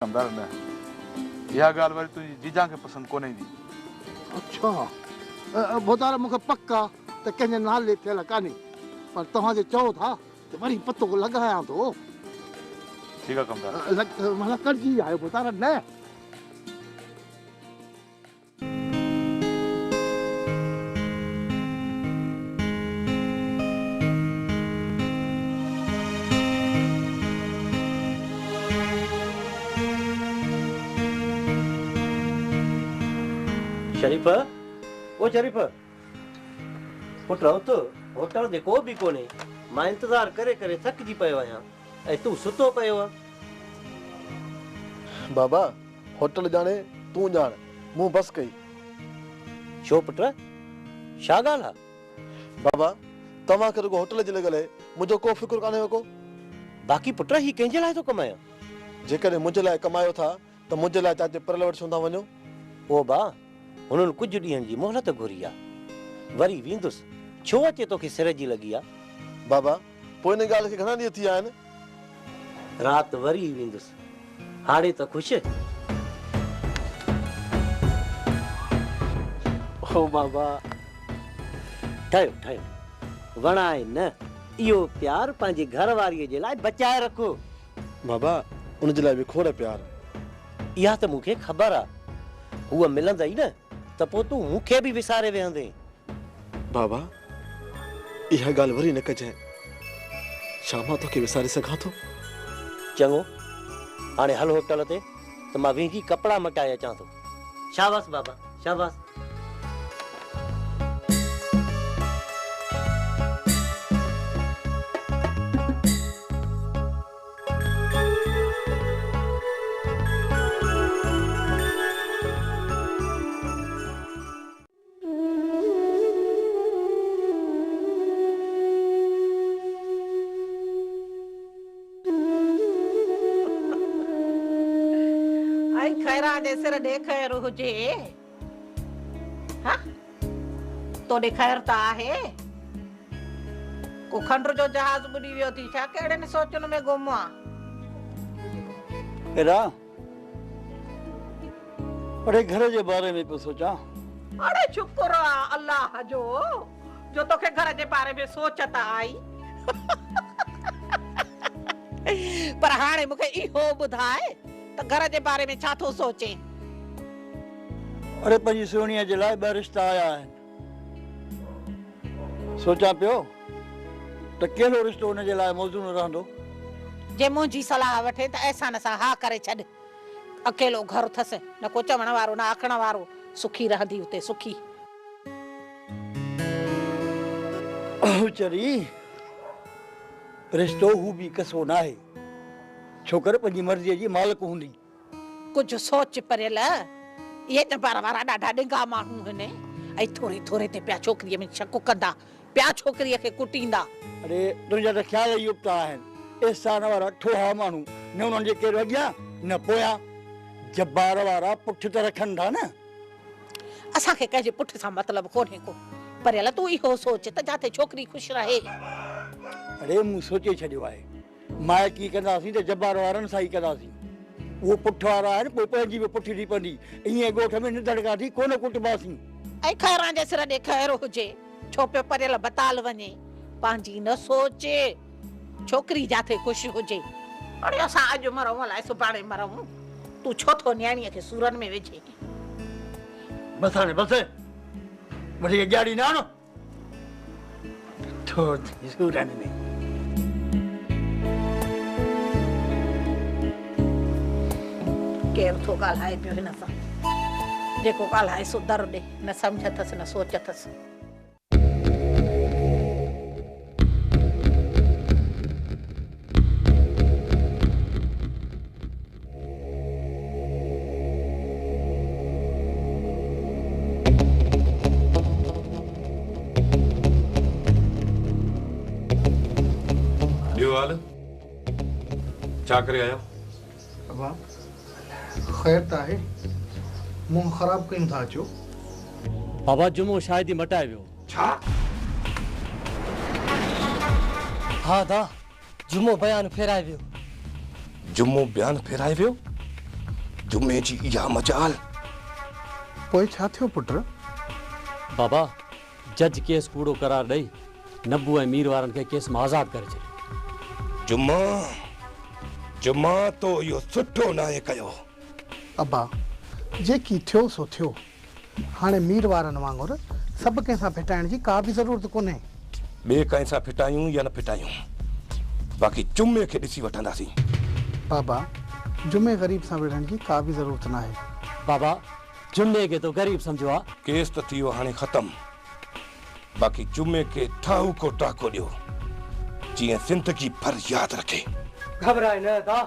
कमदार न यह गाल वाली तुझी जीजा के पसंद कोने दी। अच्छा बोतारा मुखे पक्का त कंहिंजे नाले थियल कान्हे पर तव्हां जे चओ था त वरी पतो लॻायां थो। ठीक है कमदार। माना कटजी आयो बोतारा न। शरीफ ओ शरीफ पुट तो होटल दे को भी कोने मां इंतजार करे करे थकजी पयो आया ए तू सुतो पयो आ। बाबा होटल जाने तू जान मुंह बस कई। छो पुट छा ॻाल्हि आहे? बाबा तव्हां खे रुगो होटल जे लॻल मुंहिंजो को फिक्र कान्हे को। बाक़ी पुट ही कंहिंजे लाइ थो कमाया? जेकॾहिं मुंहिंजे लाइ कमायो था त मुंहिंजे लाइ चाचे परल वटि छो था वञो? ओ बा हुननि कुझु ॾींहंनि जी मोहलत घुरी आहे वरी वेंदुसि। छो अचे तोखे सिर जी लॻी आहे? बाबा पोइ इन ॻाल्हि खे घणा ॾींहं थी विया आहिनि? राति वरी वेंदुसि। हाणे त ख़ुशि? ओ बाबा ठहियो ठहियो वणाए न इहो प्यार पंहिंजे घर वारीअ जे लाइ बचाए रखो। बाबा उन जे लाइ बि खोड़ प्यार। इहा त मूंखे ख़बर आहे हूअ मिलंदई न त पोइ तूं मूंखे बि विसारे वेहंदे। बाबा इहा ॻाल्हि वरी न कजांइ। छा मां तोखे विसारे सघां थो? चङो हाणे हल होटल ते त मां वेंदी कपिड़ा मटाए अचां थो। शाबाश बाबा शाबाश। सिर ॾेखार हुजे हाँ तो ॾेखार त आहे को खंड जो जहाज बुॾी वियो थी छा कहिड़े ने सोचन में गुम आहे? हेरा अरे घर जे बारे में पियो सोचां। अरे शुक्र आहे अल्लाह जो तोखे घर जे बारे में सोचत आई। पर हाणे मूंखे इहो ॿुधाए त घर जे बारे में छा थो सोचे? अरे पंहिंजी सोणीअ जे लाइ ॿ रिश्ता आया आहिनि। सोचां पियो त कहिड़ो रिश्तो हुन जे लाइ मौजूद रहंदो। जे मुंहिंजी सलाह वठे त अहसान सां हा करे छॾ। अकेलो घर अथसि न को चवण वारो न आखण वारो सुखी रहंदी उते सुखी। चरी रिश्तो हू बि कसो न आहे छोकर पंहिंजी मर्ज़ीअ जी मालिक हूंदी। कुझु सोच परियल ये जबार वारा ॾाढा ॾिंगा माण्हू आहिनि ऐं थोरे थोरे ते पिया छोकिरीअ में शक कंदा पिया छोकिरीअ खे कुटींदा। अरे तुंहिंजा त ख़्याल ई उपता आहिनि। एसान वारा ठोहा माण्हू न उन्हनि जे केरु अॻियां न पोयां। जबार वारा पुठ त रखनि था न। असांखे कंहिंजे पुठ सां मतिलबु कोन्हे को परियल तूं इहो सोच त जाते छोकिरी ख़ुशि रहे। अरे मूं सोचे छॾियो आहे माइकी कंदासीं त जबार वारनि सां ई कंदासीं। वो पुठ वारा आहिनि पोइ पंहिंजी बि पुठ थी पवंदी। ईअं ॻोठ में निधड़का थी कोन कुटबासीं। ऐं खैरां जे सिर ॾे खैर हुजे छो पियो परियल बताल वञे पंहिंजी न सोचे छोकिरी जाते ख़ुशि हुजे। हाणे असां अॼु मरूं अलाए सुभाणे मरूं तूं छो थो न्याणीअ खे सूरनि में विझे? बस हाणे बस वरी ॼाड़ी न आनो थो सूरनि में। केरु थो ॻाल्हाए पियो हिन सां? जेको ॻाल्हाए सो दर ॾे न सम्झ अथसि न सोच अथसि। ॾियो हाल छा करे आयो? खैर त आहे मुंहुं ख़राब कयूं था अचो। बाबा जुमो शायदि ही मटाए वियो। छा? हाँ दा जुमो बयान फेराए वियो। जुमो बयान फेराए वियो? जुमे जी इहा मजाल। पोइ छा थियो पुट? बाबा जज केस कूड़ो करार ॾेई नब्बू ऐं मीर वारनि खे केस मां आज़ाद करे छॾियो। जुमा जुमा तो इहो सुठो नाहे कयो। अब्बा जेकी थियो सो थियो। हाणे मीर वारनि वांगुरु सभु कंहिंसां फिटाइण जी का बि ज़रूरत कोन्हे। ॿिए कंहिं सां फिटायूं या न फिटायूं, बाक़ी जुमे खे ॾिसी वठंदासीं। बाबा जुमे ग़रीब सां विढ़ण जी का बि ज़रूरत नाहे। बाबा जुमे खे तो ग़रीब सम्झो आहे। केस त थी वियो हाणे ख़तमु, बाक़ी जुमे खे ठाहूको टाको ॾियो जीअं ज़िंदगी भर यादि रखे। घबराए न दा,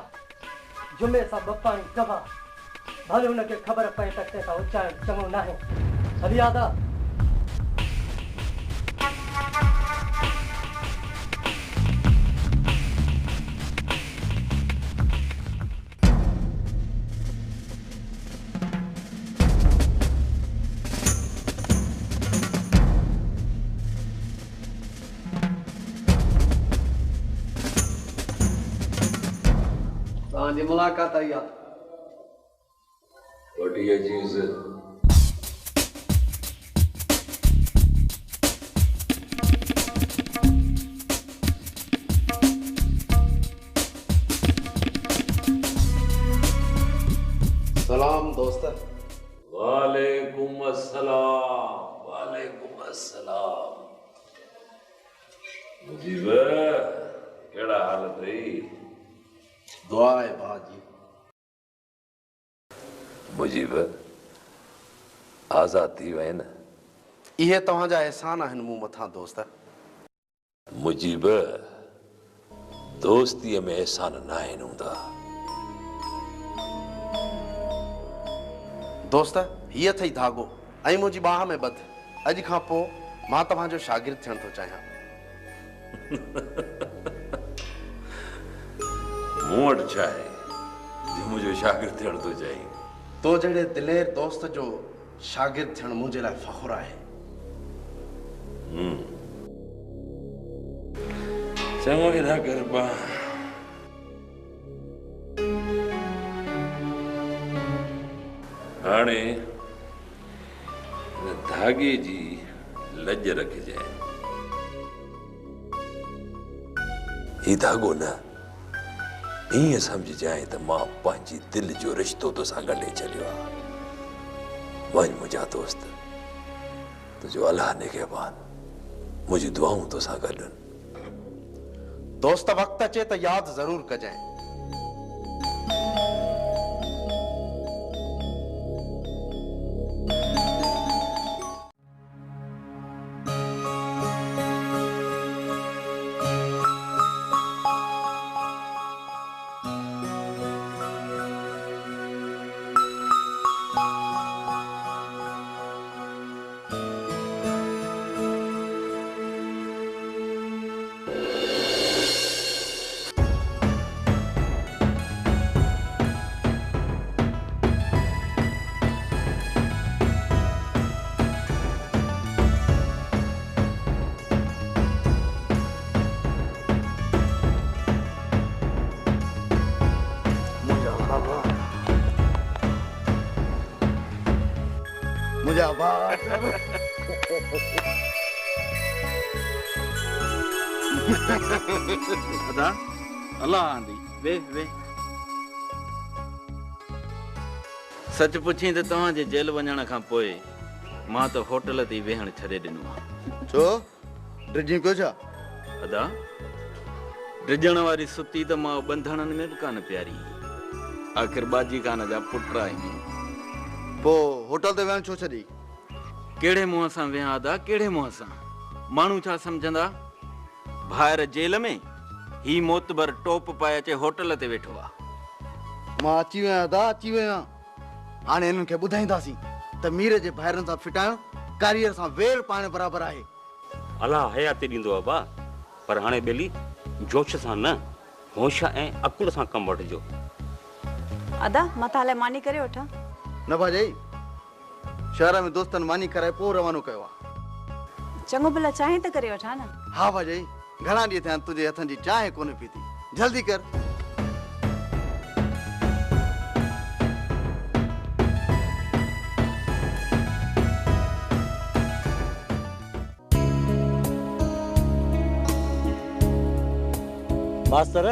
जुमे सां बपाणी दवा भले हुनखे ख़बर पए त कंहिंसां उचाइण चङो नाहे। हली आदा। तव्हांजी मुलाक़ात आई आहे। वॾी अजीज़ सलाम दोस्त। वालेकुम अस्सलाम, वालेकुम अस्सलाम। मुजीब केड़ा हाल अथई? दुआ है बाजी। मुजीब आज़ाद थी वए न? इहे तव्हांजा एहसान आहिनि मूं मथां दोस्त। मुजीब दोस्तीअ में एहसान न आहिनि हूंदा। दोस्त हीअ अथई धागो ऐं मुंहिंजी बाह में ॿध। अॼु खां पोइ मां तव्हांजो शागिर्द थियण थो चाहियां। मूं वटि छा आहे जो मुंहिंजो शागिर्द थियण थो चाहीं? तो जहिड़े दिलेर दोस्त जो शागिर्द थियण मुंहिंजे लाइ फ़ख़ुरु आहे। चङो ई था कर बा। हाणे हिन धागे जी लज रखजांइ। ही धागो न ईअं सम्झजांइ त मां पंहिंजी दिलि जो रिश्तो तोसां ॻंढे छॾियो आहे। वञ मुंहिंजा दोस्त, तुंहिंजो अलाह निगहबान, मुंहिंजी दुआऊं तोसां गॾु आहिनि। दोस्त वक़्तु अचे त यादि ज़रूरु कजांइ। अदा अल्लाह आंदी वे वे सच पुछी त तव्हांजे जेल वञण खां पोइ मां त होटल ते वेहण छॾे ॾिनो आहे। छो ड्रिजी को छा? अदा ड्रिजण वारी सुती त मां बंधणनि में बि कान प्यारी। आख़िर बाजी कान जा पुट आहिनि। पोइ होटल ते वेहण छो छॾी? कहिड़े मुंहं सां विया अदा, कहिड़े मुंहं सां? माण्हू छा सम्झंदा ॿाहिरि जेल में ही मोतबर टोप पाए अचे होटल ते वेठो आहे। मां अची वियो आहियां, अची वियो आहियां। हाणे हिननि खे ॿुधाईंदासीं त मीर जे ॿाहिरनि सां फिटाइण कारीगर सां वेर पाइण बराबरि आहे। अलाह हयाती ॾींदो आहे बा, पर हाणे ॿेली जोश सां न, होश ऐं अकुल सां कमु वठिजो। अदा मां तव्हां लाइ मानी करे वठां? न भाॼाई, शहर में दोस्तनि मानी कराए पोइ रवानो कयो आहे। चङो भला चांहि त करे वठां न। हा भाॼाई, घणा ॾींहं थिया तुंहिंजे हथनि जी चांहि कोन पीती। जल्दी कर। मास्तर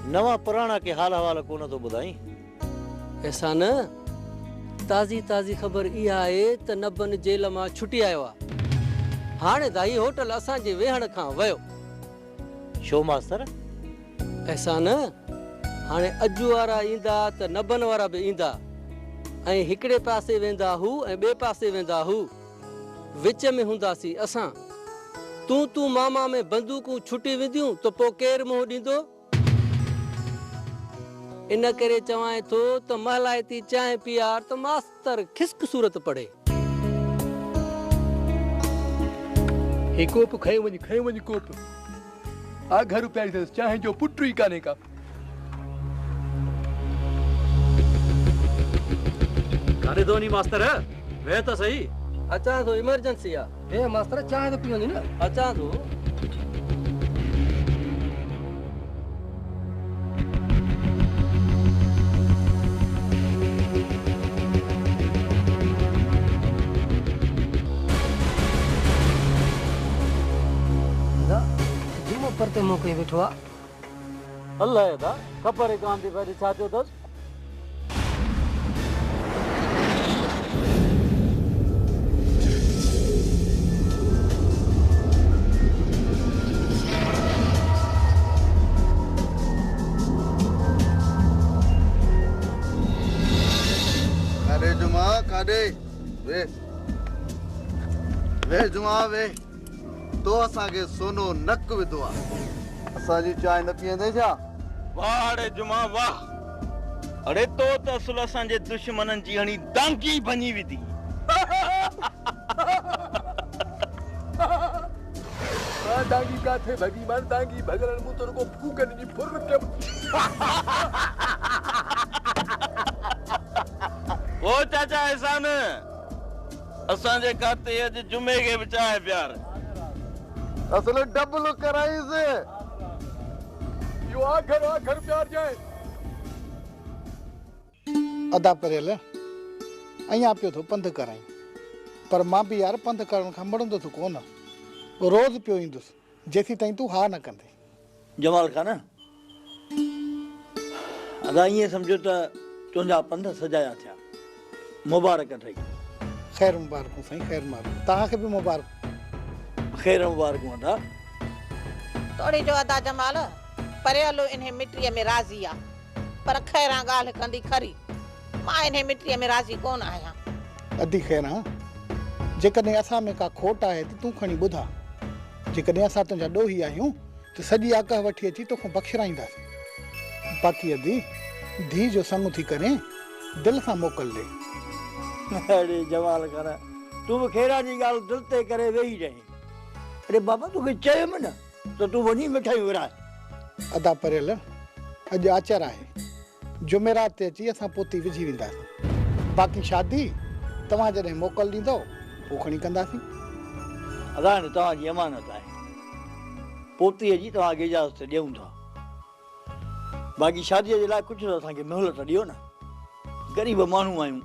नवा पुराना के हाल हवाल कोन तो ॿुधाई। ऐसा न ताज़ी ताज़ी ख़बर इहा आहे त नबन जेल मां छुटी आयो आहे। हाणे त ही होटल असांजे वेहण खां वियो। छो मास्तर? ऐसा न हाणे अॼु वारा ईंदा त नबन वारा बि ईंदा ऐं हिकिड़े पासे वेंदा हू ऐं ॿिए पासे वेंदा हू, विच में हूंदासीं असां। तूं मामा में बंदूकूं छुटी वेंदियूं त पोइ केरु मुंहुं ॾींदो? इन करे चवां थो त महलायती चांहि पीआर त मास्तर खिस्क सूरत पड़े। हे कोप खयो वञ कोप। आ घर प्यारी चांहि जो पुट ई कान्हे का। काॾे थो वञी मास्तर? वेह त सही। अचां थो, इमरजेंसी आहे। हे मास्तर चांहि त पी वञी न। अचां थो। परते मोके वेठो आ। अल्लाह दा ख़बर कान थी पई छा थियो अथसि। काॾे जुमा काॾे वे वे जुमा वे। तो असांखे सोनो नक विधो आहे। असांजी चांहि न पीअंदे छा? वाह अड़े जुमा वाह। अड़े तो त असुल असांजे दुश्मननि जी हणी दांगी भञी विधी। दांगी काथे भगी मान दांगी भगरन मु तो को फूकन जी फुर के। ओ चाचा ऐसा न असांजे खाते अॼु जुमे खे बि चांहि प्यार। असल डबल कराई से यो आखर प्यार जाए। अदा परेल अयां पियो थो पंध कराई, पर मां भी यार पंध करण खां मुड़ंदो थो कोन। रोज पियो ईंदुसि जेसी ताईं तूं हा न कंदे। जमाल खान अदा ईअं सम्झो त तुंहिंजा पंध सजाया थिया। मुबारक ठही। ख़ैर मुबारकूं साईं, ख़ैर मुबारक। तव्हांखे बि मुबारक। ख़ैर मुबारक अदा। तोड़ी जो अदा जमाल परे हलो इन्हे मिट्रीअ में राज़ी आ, पर खैरां ॻाल्हि कंदी खरी। मां इन्हे मिट्रीअ में राज़ी कोन आहियां। अदी खैरां जेकॾहिं असां में का खोट आहे त तूं खणी ॿुधा। जेकॾहिं असां तुंहिंजा ॾोही आहियूं त सॼी आकह वठी अची तोखां बख़्शराईंदासीं। बाक़ी अदी धी जो संग थी करे दिलि सां मोकल ॾे। अरे जमाल खान तूं बि खैरा जी ॻाल्हि दिलि ते करे वेही रहीं। अरे बाबा तोखे चयुमि न त तूं वञी मिठाई विराए। अदा परेल अॼु आचर आहे, जुमेरात ते अची असां पोती विझी वेंदासीं। बाक़ी शादी तव्हां जॾहिं मोकल ॾींदव पोइ खणी कंदासीं। अदा हाणे तव्हांजी अमानत आहे, पोतीअ जी तव्हांखे इजाज़त ॾियूं था। बाक़ी शादीअ जे लाइ कुझु त असांखे मोहलत ॾियो न। ग़रीब माण्हू आहियूं,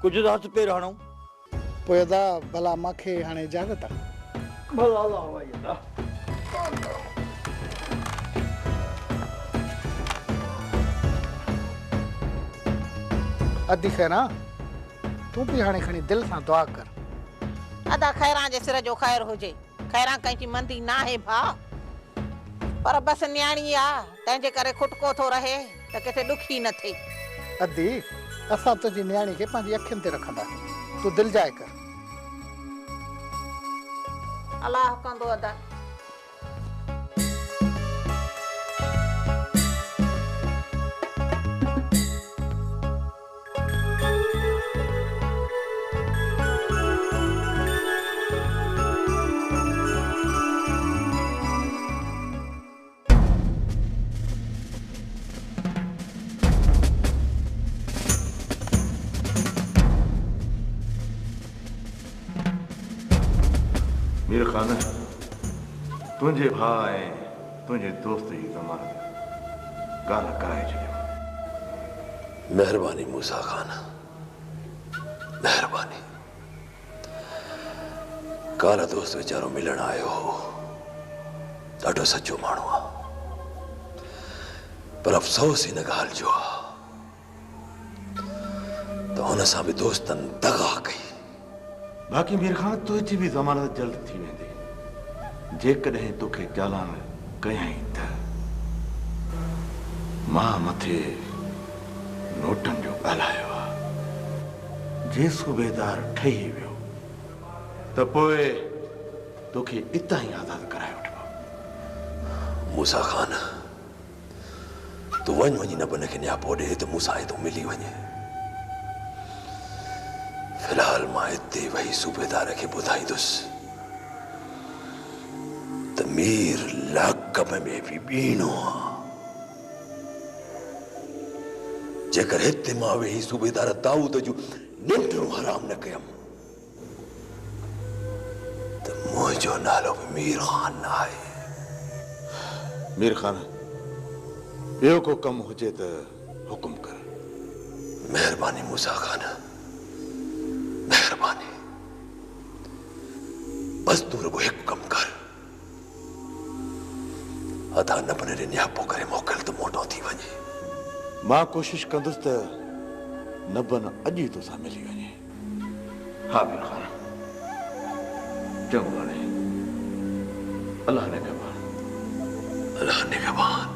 कुझु त हथ पेर हणूं। पोइ अदा भला मूंखे हाणे इजाज़त आहे? भला अलाह भाई अदा। अदी खैरां तूं भी हाणे खणी दिलि सां दुआ कर। अदा खैरां जे सिर जो ख़ैर हुजे। खैरां कंहिंजी मंदी ना आहे भाउ, पर बस न्याणी आ, तंहिंजे करे खुटको थो रहे त किथे ॾुखी न थिए। अदी असां तुंहिंजी न्याणी खे पंहिंजी अखियुनि ते रखंदासीं, तूं दिलि जाए कर। अलाह कंदो अदा। मीर खान तुंहिंजे भाउ ऐं तुंहिंजे दोस्त जी ज़मानत ॻाल्हि कराए छॾियो। महिरबानी मूसा खान, महिरबानी। काला दोस्त वीचारो मिलण आयो हो, ॾाढो सचो माण्हू आहे। पर अफ़सोस हिन ॻाल्हि जो आहे त हुन सां बि दोस्तनि दगा कई। बाक़ी मीर खान तुंहिंजी बि ज़मानत जल्द थी वेंदी जेकॾहिं तोखे चालान कयई त। मां मथे नोटनि जो ॻाल्हायो आहे। जे सूबेदार ठही वियो त पोइ तोखे इतां ई आज़ादु कराए वठिबो। मूसा खान तूं वञी न बन खे न्यापो ॾे त मूंसां हेॾो मिली वञे। फिलहाल मां हिते वही सूबेदार खे ॿुधाईंदुसि त मीर लाक़ब में बि ॿीणो आहे। जेकर हिते मां वेही सूबेदार दाऊद जूं निंडूं हराम न कयमि त मुंहिंजो नालो बि मीर खान न आहे। मीर खान ॿियो को कमु हुजे त हुकुम कर। महिरबानी मूसा खान, महिरबानी। बस तूं रुगो हिकु कमु कर, अदा न बने ॾे न्यापो करे मोकिल त मोटो थी वञे। मां कोशिश कंदुसि त नबन अॼु ई तोसां मिली वञे। हा मीर खान, चङो हाणे अलाह निगहबान। अलाह निगहबान।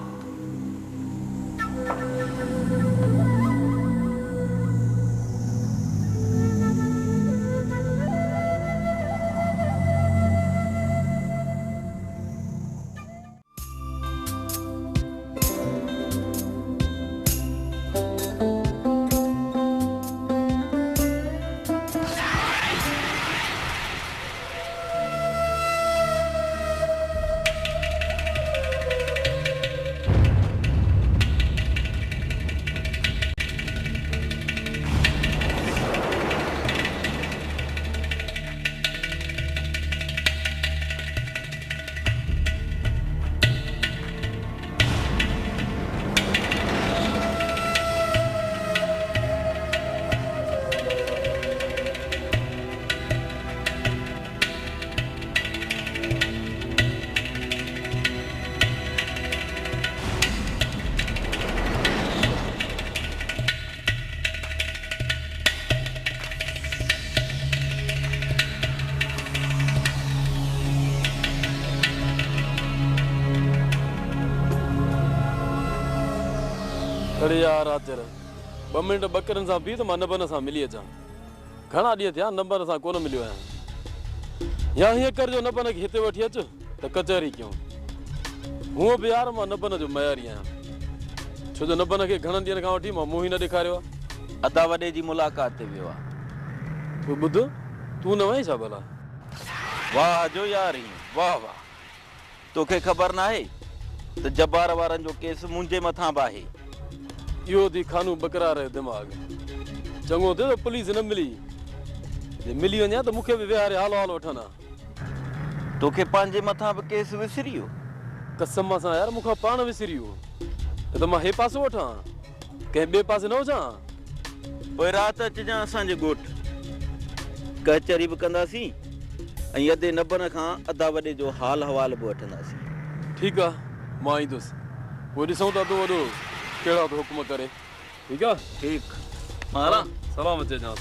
अरे यार आचर 2 मिंट बकरनि सां बि त मां नबन सां मिली अचां। घणा ॾींहं थिया नबन सां कोन मिलियो आहियां। या हीअं कर जो नबन खे हिते वठी अचु त कचहरी कयूं। हूअं बि यार मां नबन जो मयारी आहियां, छो जो नबन खे घणनि ॾींहंनि खां वठी मां मुंहुं ई न ॾेखारियो आहे। अदा वॾे जी मुलाक़ात ते वियो आहे। तूं ॿुध, तूं न वहीं छा भला? वाह जो यारी, वाह वाह। तोखे ख़बर न आहे त जबार वारनि जो केस मुंहिंजे मथां बि आहे। इहो थी खानू बकरार जो दिमाग़। चङो थियो त पुलिस न मिली, जे मिली वञे त मूंखे बि विहारे हालो हालो वठनि हा। तोखे पंहिंजे मथां बि केस विसरी वियो? कसम सां यार मूंखां पाण विसरी वियो त मां हे पासो वठां, कंहिं ॿिए पासे न हुजां। पोइ राति अचिजांइ असांजे ॻोठ, कचहरी बि कंदासीं ऐं अधे नबन खां अदा वॾे जो हाल हवाल बि वठंदासीं। ठीकु आहे, मां ईंदुसि, पोइ ॾिसूं था तो वॾो कहिड़ा तो हुकुम करे। ठीकु आहे? ठीकु। मां हलां? सलाम अचेजांइ।